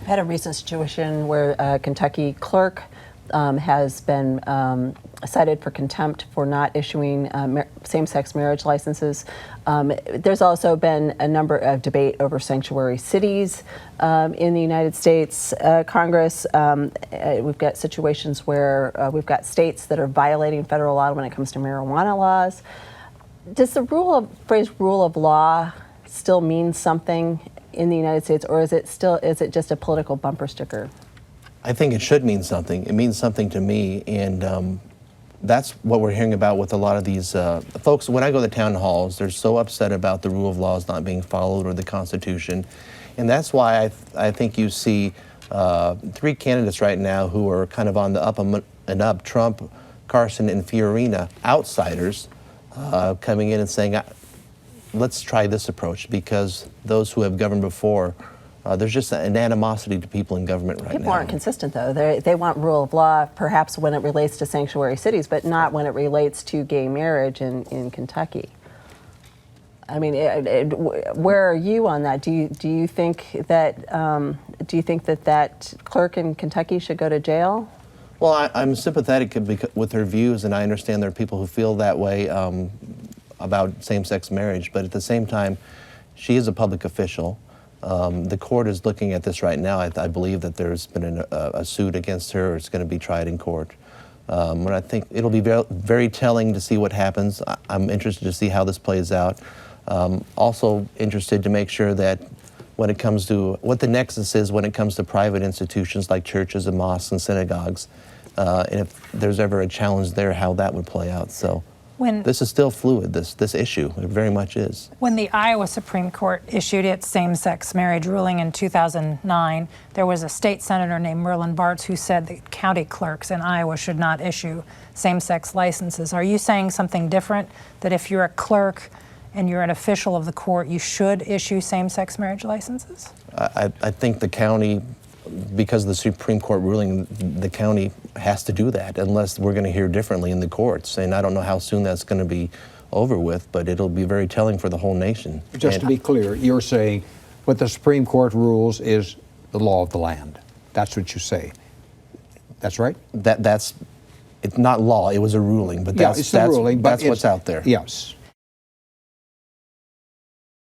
had a recent situation where a Kentucky clerk has been cited for contempt for not issuing same-sex marriage licenses. There's also been a number of debate over sanctuary cities in the United States Congress. We've got situations where we've got states that are violating federal law when it comes to marijuana laws. Does the phrase rule of law still mean something in the United States, or is it just a political bumper sticker? I think it should mean something. It means something to me, and that's what we're hearing about with a lot of these folks. When I go to town halls, they're so upset about the rule of laws not being followed or the Constitution, and that's why I think you see three candidates right now who are kind of on the up and up: Trump, Carson, and Fiorina, outsiders, coming in and saying, let's try this approach, because those who have governed before, there's just an animosity to people in government right now. People aren't consistent, though. They want rule of law, perhaps when it relates to sanctuary cities, but not when it relates to gay marriage in Kentucky. I mean, where are you on that? Do you think that that clerk in Kentucky should go to jail? Well, I'm sympathetic with her views, and I understand there are people who feel that way about same-sex marriage, but at the same time, she is a public official. The court is looking at this right now. I believe that there's been a suit against her, or it's going to be tried in court. And I think it'll be very, very telling to see what happens. I'm interested to see how this plays out. Also interested to make sure that when it comes to what the nexus is when it comes to private institutions like churches and mosques and synagogues, and if there's ever a challenge there, how that would play out. So. This is still fluid, this issue. It very much is. When the Iowa Supreme Court issued its same-sex marriage ruling in 2009, there was a state senator named Merlin Bartz who said that county clerks in Iowa should not issue same-sex licenses. Are you saying something different, that if you're a clerk and you're an official of the court, you should issue same-sex marriage licenses? I think the county, because of the Supreme Court ruling, the county has to do that, unless we're going to hear differently in the courts. And I don't know how soon that's going to be over with, but it'll be very telling for the whole nation. Just to be clear, you're saying what the Supreme Court rules is the law of the land. That's what you say. That's right? It's not law, it was a ruling, but that's what's out there. Yes.